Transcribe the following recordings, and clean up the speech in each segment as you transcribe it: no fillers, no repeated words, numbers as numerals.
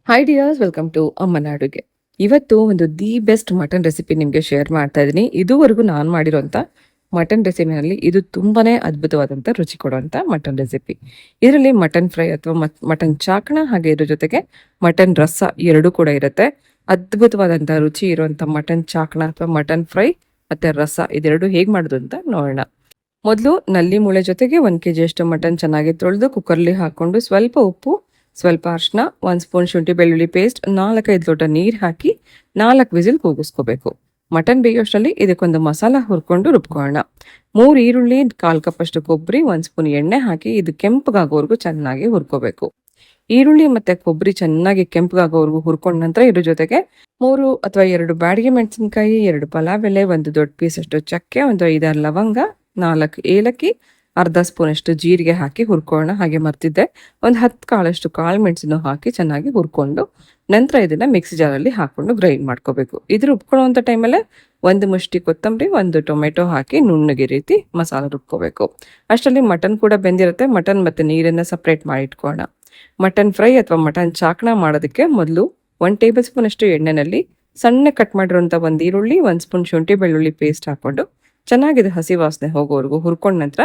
Hi dears, welcome to ಅಮ್ಮನ ಅಡುಗೆ. ಇವತ್ತು ಒಂದು ದಿ ಬೆಸ್ಟ್ ಮಟನ್ ರೆಸಿಪಿ ನಿಮಗೆ ಶೇರ್ ಮಾಡ್ತಾ ಇದ್ದೀನಿ. ಇದುವರೆಗೂ ನಾನು ಮಾಡಿರೋಂಥ ಮಟನ್ ರೆಸಿಪಿನಲ್ಲಿ ಇದು ತುಂಬಾನೇ ಅದ್ಭುತವಾದಂಥ ರುಚಿ ಕೊಡುವಂಥ ಮಟನ್ ರೆಸಿಪಿ. ಇದರಲ್ಲಿ ಮಟನ್ ಫ್ರೈ ಅಥವಾ ಮಟನ್ ಚಾಕಣ ಹಾಗೆ ಇದ್ರ ಜೊತೆಗೆ ಮಟನ್ ರಸ ಎರಡೂ ಕೂಡ ಇರುತ್ತೆ. ಅದ್ಭುತವಾದಂಥ ರುಚಿ ಇರುವಂಥ ಮಟನ್ ಚಾಕಣ ಅಥವಾ ಮಟನ್ ಫ್ರೈ ಮತ್ತೆ ರಸ ಇದೆರಡು ಹೇಗೆ ಮಾಡೋದು ಅಂತ ನೋಡೋಣ. ಮೊದಲು ನಲ್ಲಿ ಮೂಳೆ ಜೊತೆಗೆ 1 kg ಅಷ್ಟು ಮಟನ್ ಚೆನ್ನಾಗಿ ತೊಳೆದು ಕುಕ್ಕರ್ಲಿ ಹಾಕೊಂಡು ಸ್ವಲ್ಪ ಉಪ್ಪು, ಸ್ವಲ್ಪ ಅರ್ಶಿನ, 1 ಸ್ಪೂನ್ ಶುಂಠಿ ಬೆಳ್ಳುಳ್ಳಿ ಪೇಸ್ಟ್, 4-5 ಲೋಟ ನೀರು ಹಾಕಿ 4 ವಿಸಿಲ್ ಕೂಗಿಸ್ಕೋಬೇಕು. ಮಟನ್ ಬೇಯೋಷ್ಟರಲ್ಲಿ ಇದಕ್ಕೊಂದು ಮಸಾಲ ಹುರ್ಕೊಂಡು ರುಬ್ಕೊಳ್ಳೋಣ. 3 ಈರುಳ್ಳಿ, 1/4 ಕಪ್ ಅಷ್ಟು ಕೊಬ್ಬರಿ, 1 ಸ್ಪೂನ್ ಎಣ್ಣೆ ಹಾಕಿ ಇದು ಕೆಂಪಗಾಗೋವರೆಗೂ ಚೆನ್ನಾಗಿ ಹುರ್ಕೋಬೇಕು. ಈರುಳ್ಳಿ ಮತ್ತೆ ಕೊಬ್ಬರಿ ಚೆನ್ನಾಗಿ ಕೆಂಪಗಾಗೋವರೆಗೂ ಹುರ್ಕೊಂಡ ನಂತರ ಇದ್ರ ಜೊತೆಗೆ 3 ಅಥವಾ 2 ಬ್ಯಾಡಗಿ ಮೆಣಸಿನಕಾಯಿ, 2 ಪಲಾವ್ ಎಲೆ, 1 ದೊಡ್ಡ ಪೀಸ್ ಅಷ್ಟು ಚಕ್ಕೆ, 1 5-6 ಲವಂಗ, 4 ಏಲಕ್ಕಿ, ಅರ್ಧ ಸ್ಪೂನ್ ಅಷ್ಟು ಜೀರಿಗೆ ಹಾಕಿ ಹುರ್ಕೊಳ್ಳೋಣ. ಹಾಗೆ ಮರ್ತಿದ್ದೆ, 10 ಕಾಳಷ್ಟು ಕಾಳು ಮೆಣಸನ್ನು ಹಾಕಿ ಚೆನ್ನಾಗಿ ಹುರ್ಕೊಂಡು ನಂತರ ಇದನ್ನ ಮಿಕ್ಸಿ ಜಾರಲ್ಲಿ ಹಾಕೊಂಡು ಗ್ರೈಂಡ್ ಮಾಡ್ಕೋಬೇಕು. ಇದ್ರ ರುಬ್ಕೊಳ್ಳುವಂಥ ಟೈಮಲ್ಲೇ 1 ಮುಷ್ಟಿ ಕೊತ್ತಂಬರಿ, 1 ಟೊಮೆಟೊ ಹಾಕಿ ನುಣ್ಣಗೆ ರೀತಿ ಮಸಾಲ ರುಬ್ಕೋಬೇಕು. ಅಷ್ಟರಲ್ಲಿ ಮಟನ್ ಕೂಡ ಬೆಂದಿರುತ್ತೆ. ಮಟನ್ ಮತ್ತೆ ನೀರನ್ನ ಸಪ್ರೇಟ್ ಮಾಡಿ ಇಟ್ಕೊಳ್ಳೋಣ. ಮಟನ್ ಫ್ರೈ ಅಥವಾ ಮಟನ್ ಚಾಕಣ ಮಾಡೋದಕ್ಕೆ ಮೊದಲು 1 ಟೇಬಲ್ ಸ್ಪೂನ್ ಅಷ್ಟು ಎಣ್ಣೆನಲ್ಲಿ ಸಣ್ಣ ಕಟ್ ಮಾಡಿರುವಂಥ 1 ಈರುಳ್ಳಿ, 1 ಸ್ಪೂನ್ ಶುಂಠಿ ಬೆಳ್ಳುಳ್ಳಿ ಪೇಸ್ಟ್ ಹಾಕೊಂಡು ಚೆನ್ನಾಗಿದೆ ಹಸಿ ವಾಸನೆ ಹೋಗೋವರೆಗೂ ಹುರ್ಕೊಂಡ ನಂತರ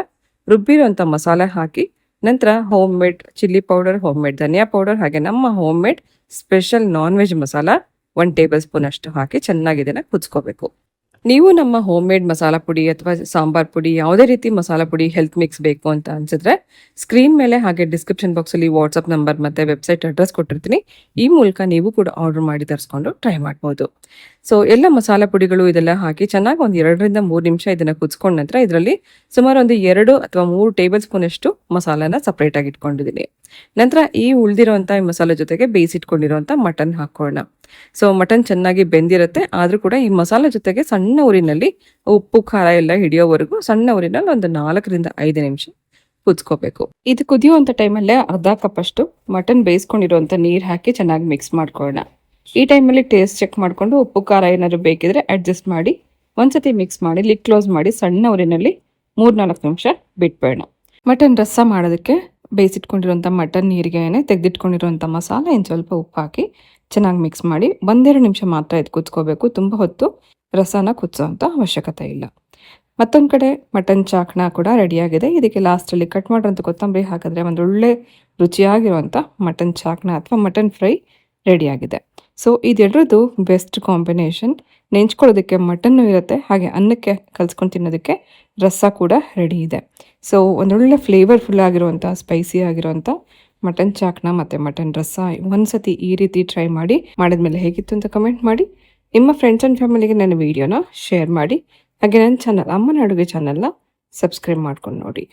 ರುಬ್ಬಿರುವಂಥ ಮಸಾಲೆ ಹಾಕಿ ನಂತರ home made chilli powder, home made ಧನಿಯಾ ಪೌಡರ್ ಹಾಗೆ ನಮ್ಮ home made special non veg ಮಸಾಲ 1 ಟೇಬಲ್ ಸ್ಪೂನ್ ಅಷ್ಟು ಹಾಕಿ ಚೆನ್ನಾಗಿ ಇದನ್ನು ಕುದಿಸ್ಕೋಬೇಕು. ನೀವು ನಮ್ಮ ಹೋಮ್ ಮೇಡ್ ಮಸಾಲ ಪುಡಿ ಅಥವಾ ಸಾಂಬಾರ್ ಪುಡಿ ಯಾವುದೇ ರೀತಿ ಮಸಾಲ ಪುಡಿ ಹೆಲ್ತ್ ಮಿಕ್ಸ್ ಬೇಕು ಅಂತ ಅನ್ಸಿದ್ರೆ ಸ್ಕ್ರೀನ್ ಮೇಲೆ ಹಾಗೆ ಡಿಸ್ಕ್ರಿಪ್ಷನ್ ಬಾಕ್ಸಲ್ಲಿ ವಾಟ್ಸಪ್ ನಂಬರ್ ಮತ್ತು ವೆಬ್ಸೈಟ್ ಅಡ್ರೆಸ್ ಕೊಟ್ಟಿರ್ತೀನಿ. ಈ ಮೂಲಕ ನೀವು ಕೂಡ ಆರ್ಡರ್ ಮಾಡಿ ತರಿಸ್ಕೊಂಡು ಟ್ರೈ ಮಾಡ್ಬೋದು. ಸೊ ಎಲ್ಲ ಮಸಾಲ ಪುಡಿಗಳು ಇದೆಲ್ಲ ಹಾಕಿ ಚೆನ್ನಾಗಿ ಒಂದು 2-3 ನಿಮಿಷ ಇದನ್ನು ಕುದಿಸ್ಕೊಂಡ ನಂತರ ಇದರಲ್ಲಿ ಸುಮಾರು ಒಂದು 2 ಅಥವಾ 3 ಟೇಬಲ್ ಸ್ಪೂನ್ ಅಷ್ಟು ಮಸಾಲಾನ ಸಪ್ರೇಟಾಗಿ ಇಟ್ಕೊಂಡಿದ್ದೀನಿ. ನಂತರ ಈ ಉಳಿದಿರುವಂಥ ಮಸಾಲೆ ಜೊತೆಗೆ ಬೇಯಿಸಿಟ್ಕೊಂಡಿರುವಂಥ ಮಟನ್ ಹಾಕೋಣ. ಸೊ ಮಟನ್ ಚೆನ್ನಾಗಿ ಬೆಂದಿರುತ್ತೆ, ಆದರೂ ಕೂಡ ಈ ಮಸಾಲೆ ಜೊತೆಗೆ ಸಣ್ಣ ಉರಿನಲ್ಲಿ ಉಪ್ಪು ಖಾರ ಎಲ್ಲ ಹಿಡಿಯೋವರೆಗೂ ಸಣ್ಣ ಉರಿನಲ್ಲಿ ಒಂದು 4-5 ನಿಮಿಷ ಕುದಿಸ್ಕೋಬೇಕು. ಇದು ಕುದಿಯುವಂಥ ಟೈಮಲ್ಲೇ ಅರ್ಧ ಕಪ್ ಅಷ್ಟು ಮಟನ್ ಬೇಯಿಸ್ಕೊಂಡಿರುವಂಥ ನೀರು ಹಾಕಿ ಚೆನ್ನಾಗಿ ಮಿಕ್ಸ್ ಮಾಡ್ಕೊಳ್ಳೋಣ. ಈ ಟೈಮಲ್ಲಿ ಟೇಸ್ಟ್ ಚೆಕ್ ಮಾಡಿಕೊಂಡು ಉಪ್ಪು ಖಾರ ಏನಾದ್ರು ಬೇಕಿದ್ರೆ ಅಡ್ಜಸ್ಟ್ ಮಾಡಿ ಒಂದ್ಸತಿ ಮಿಕ್ಸ್ ಮಾಡಿ ಲಿಡ್ ಕ್ಲೋಸ್ ಮಾಡಿ ಸಣ್ಣ ಉರಿನಲ್ಲಿ 3-4 ನಿಮಿಷ ಬಿಟ್ಬೇಡ. ಮಟನ್ ರಸ ಮಾಡೋದಕ್ಕೆ ಬೇಯಿಸಿಟ್ಕೊಂಡಿರುವಂಥ ಮಟನ್ ನೀರಿಗೆ ತೆಗೆದಿಟ್ಕೊಂಡಿರುವಂಥ ಮಸಾಲ ಇನ್ನು ಸ್ವಲ್ಪ ಉಪ್ಪು ಹಾಕಿ ಚೆನ್ನಾಗಿ ಮಿಕ್ಸ್ ಮಾಡಿ 1-2 ನಿಮಿಷ ಮಾತ್ರ ಇದು ಕುದಿಸ್ಕೋಬೇಕು. ತುಂಬ ಹೊತ್ತು ರಸನ ಕುದಿಸೋವಂಥ ಅವಶ್ಯಕತೆ ಇಲ್ಲ. ಮತ್ತೊಂದು ಕಡೆ ಮಟನ್ ಚಾಕಣ ಕೂಡ ರೆಡಿಯಾಗಿದೆ. ಇದಕ್ಕೆ ಲಾಸ್ಟಲ್ಲಿ ಕಟ್ ಮಾಡಿರೋಂಥ ಕೊತ್ತಂಬರಿ ಹಾಕಿದ್ರೆ ಒಂದು ಒಳ್ಳೆ ರುಚಿಯಾಗಿರುವಂಥ ಮಟನ್ ಚಾಕಣ ಅಥವಾ ಮಟನ್ ಫ್ರೈ ರೆಡಿಯಾಗಿದೆ. ಸೊ ಇದೆರಡರದ್ದು ಬೆಸ್ಟ್ ಕಾಂಬಿನೇಷನ್. ನೆಂಚ್ಕೊಳ್ಳೋದಕ್ಕೆ ಮಟನ್ನು ಇರುತ್ತೆ, ಹಾಗೆ ಅನ್ನಕ್ಕೆ ಕಲ್ಸ್ಕೊಂಡು ತಿನ್ನೋದಕ್ಕೆ ರಸ ಕೂಡ ರೆಡಿ ಇದೆ. ಸೊ ಒಂದೊಳ್ಳೆ ಫ್ಲೇವರ್ಫುಲ್ ಆಗಿರುವಂಥ ಸ್ಪೈಸಿ ಆಗಿರುವಂಥ ಮಟನ್ ಚಾಕಣ ಮತ್ತು ಮಟನ್ ರಸ ಒಂದ್ಸತಿ ಈ ರೀತಿ ಟ್ರೈ ಮಾಡಿ ಮಾಡಿದ್ಮೇಲೆ ಹೇಗಿತ್ತು ಅಂತ ಕಮೆಂಟ್ ಮಾಡಿ. ನಿಮ್ಮ ಫ್ರೆಂಡ್ಸ್ ಆ್ಯಂಡ್ ಫ್ಯಾಮಿಲಿಗೆ ನನ್ನ ವಿಡಿಯೋನ ಶೇರ್ ಮಾಡಿ. ಹಾಗೆ ನನ್ನ ಚಾನಲ್ ಅಮ್ಮನ ಅಡುಗೆ ಚಾನಲ್ನ ಸಬ್ಸ್ಕ್ರೈಬ್ ಮಾಡ್ಕೊಂಡು ನೋಡಿ.